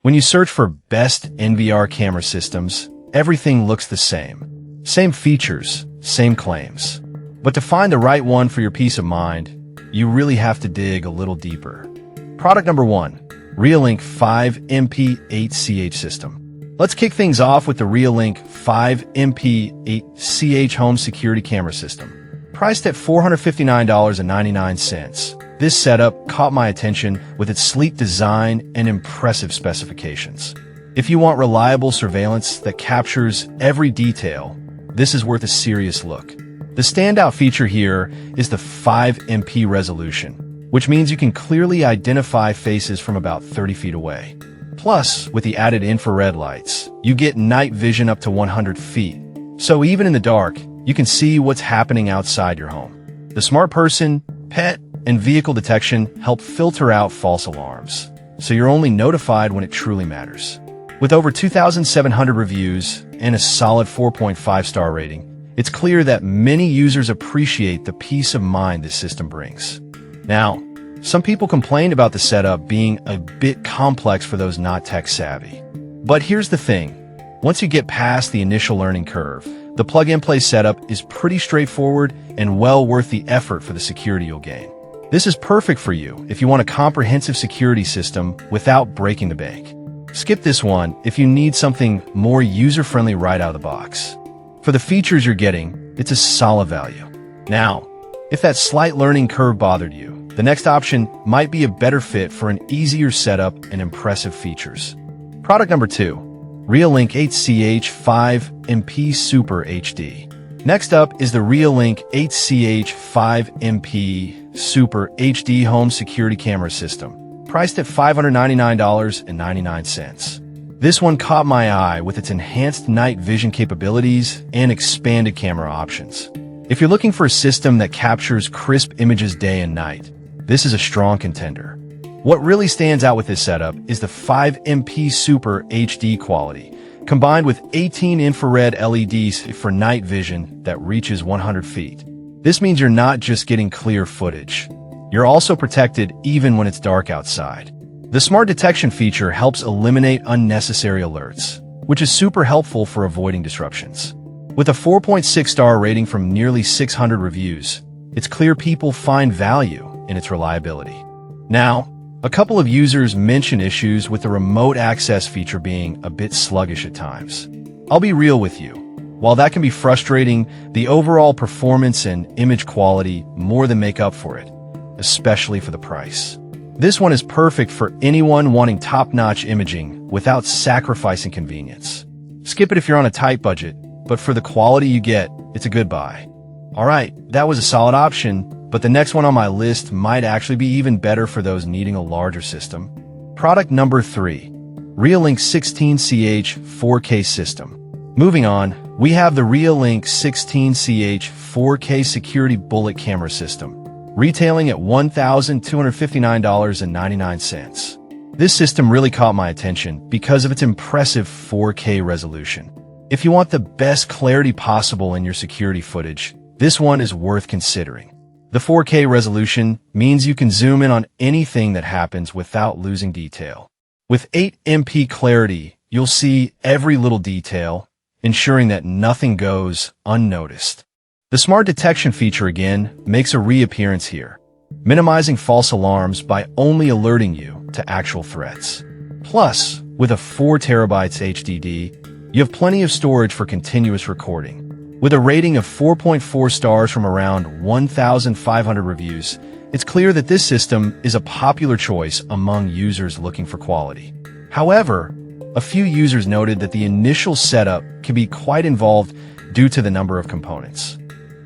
When you search for best NVR camera systems, everything looks the same. Same features, same claims. But to find the right one for your peace of mind, you really have to dig a little deeper. Product number 1, Reolink 5MP8CH system. Let's kick things off with the Reolink 5MP8CH home security camera system. Priced at $459.99, this setup caught my attention with its sleek design and impressive specifications. If you want reliable surveillance that captures every detail, this is worth a serious look. The standout feature here is the 5MP resolution, which means you can clearly identify faces from about 30 feet away. Plus, with the added infrared lights, you get night vision up to 100 feet. So even in the dark, you can see what's happening outside your home. The smart person, pet, and vehicle detection help filter out false alarms, so you're only notified when it truly matters. With over 2,700 reviews and a solid 4.5-star rating, it's clear that many users appreciate the peace of mind this system brings. Now, some people complained about the setup being a bit complex for those not tech-savvy. But here's the thing. Once you get past the initial learning curve, the plug-and-play setup is pretty straightforward and well worth the effort for the security you'll gain. This is perfect for you if you want a comprehensive security system without breaking the bank. Skip this one if you need something more user-friendly right out of the box. For the features you're getting, it's a solid value. Now, if that slight learning curve bothered you, the next option might be a better fit for an easier setup and impressive features. Product number 2, Reolink 8CH 5MP Super HD. Next up is the Reolink 8CH 5MP Super HD home security camera system, priced at $599.99. This one caught my eye with its enhanced night vision capabilities and expanded camera options. If you're looking for a system that captures crisp images day and night, this is a strong contender. What really stands out with this setup is the 5MP Super HD quality, combined with 18 infrared LEDs for night vision that reaches 100 feet. This means you're not just getting clear footage. You're also protected even when it's dark outside. The smart detection feature helps eliminate unnecessary alerts, which is super helpful for avoiding disruptions. With a 4.6-star rating from nearly 600 reviews, it's clear people find value in its reliability. Now, a couple of users mention issues with the remote access feature being a bit sluggish at times. I'll be real with you. While that can be frustrating, the overall performance and image quality more than make up for it, especially for the price. This one is perfect for anyone wanting top-notch imaging without sacrificing convenience. Skip it if you're on a tight budget, but for the quality you get, it's a good buy. Alright, that was a solid option, but the next one on my list might actually be even better for those needing a larger system. Product number 3, Reolink 16CH 4K system. Moving on, we have the Reolink 16CH 4K security bullet camera system, retailing at $1,259.99. This system really caught my attention because of its impressive 4K resolution. If you want the best clarity possible in your security footage, this one is worth considering. The 4K resolution means you can zoom in on anything that happens without losing detail. With 8MP clarity, you'll see every little detail, ensuring that nothing goes unnoticed. The smart detection feature again makes a reappearance here, minimizing false alarms by only alerting you to actual threats. Plus, with a 4 terabytes HDD, you have plenty of storage for continuous recording. With a rating of 4.4 stars from around 1,500 reviews, it's clear that this system is a popular choice among users looking for quality. However, a few users noted that the initial setup can be quite involved due to the number of components.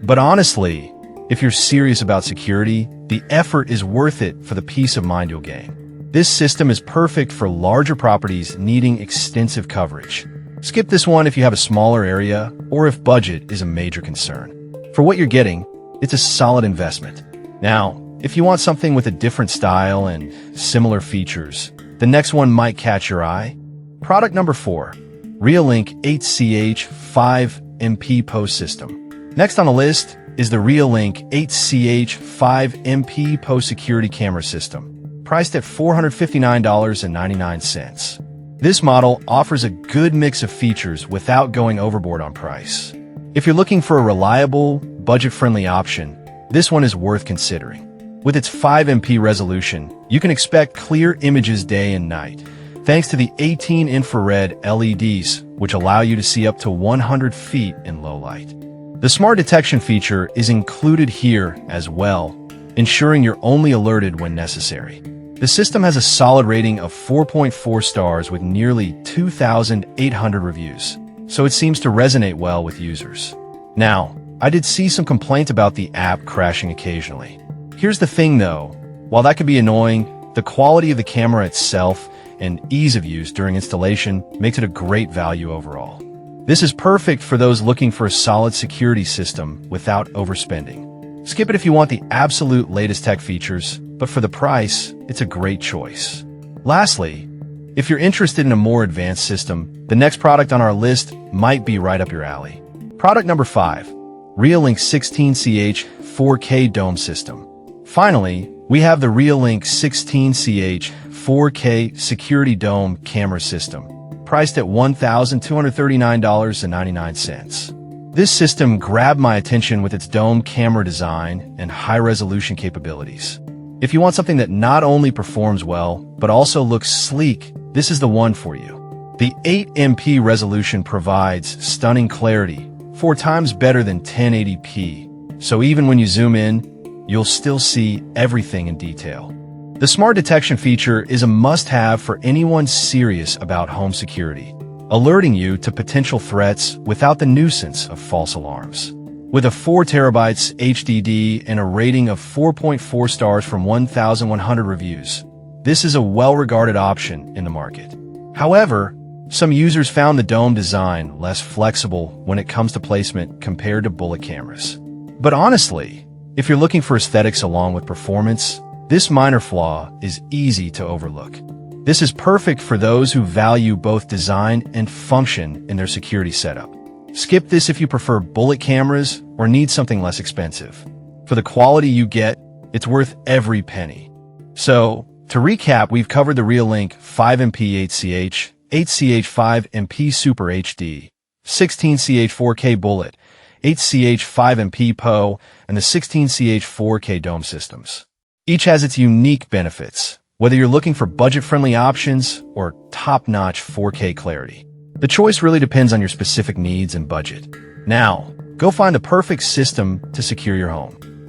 But honestly, if you're serious about security, the effort is worth it for the peace of mind you'll gain. This system is perfect for larger properties needing extensive coverage. Skip this one if you have a smaller area or if budget is a major concern. For what you're getting, it's a solid investment. Now, if you want something with a different style and similar features, the next one might catch your eye. Product number 4, Reolink 8CH 5MP POE system. Next on the list is the Reolink 8CH 5MP POE security camera system, priced at $459.99. This model offers a good mix of features without going overboard on price. If you're looking for a reliable, budget-friendly option, this one is worth considering. With its 5MP resolution, you can expect clear images day and night, thanks to the 18 infrared LEDs, which allow you to see up to 100 feet in low light. The smart detection feature is included here as well, ensuring you're only alerted when necessary. The system has a solid rating of 4.4 stars with nearly 2,800 reviews, so it seems to resonate well with users. Now, I did see some complaint about the app crashing occasionally. Here's the thing though, while that could be annoying, the quality of the camera itself and ease of use during installation makes it a great value overall. This is perfect for those looking for a solid security system without overspending. Skip it if you want the absolute latest tech features, but for the price, it's a great choice. Lastly, if you're interested in a more advanced system, the next product on our list might be right up your alley. Product number 5, Reolink 16CH 4K Dome System. Finally, we have the Reolink 16CH 4K Security Dome Camera System, priced at $1,239.99. This system grabbed my attention with its dome camera design and high-resolution capabilities. If you want something that not only performs well, but also looks sleek, this is the one for you. The 8MP resolution provides stunning clarity, 4 times better than 1080p, so even when you zoom in, you'll still see everything in detail. The smart detection feature is a must-have for anyone serious about home security, alerting you to potential threats without the nuisance of false alarms. With a 4 terabytes HDD and a rating of 4.4 stars from 1,100 reviews, this is a well-regarded option in the market. However, some users found the dome design less flexible when it comes to placement compared to bullet cameras. But honestly, if you're looking for aesthetics along with performance, this minor flaw is easy to overlook. This is perfect for those who value both design and function in their security setup. Skip this if you prefer bullet cameras or need something less expensive. For the quality you get, it's worth every penny. So, to recap, we've covered the Reolink 5MP 8CH, 8CH 5MP Super HD, 16CH 4K Bullet, 8CH 5MP POE, and the 16CH 4K Dome systems. Each has its unique benefits, whether you're looking for budget-friendly options or top-notch 4K clarity. The choice really depends on your specific needs and budget. Now, go find the perfect system to secure your home.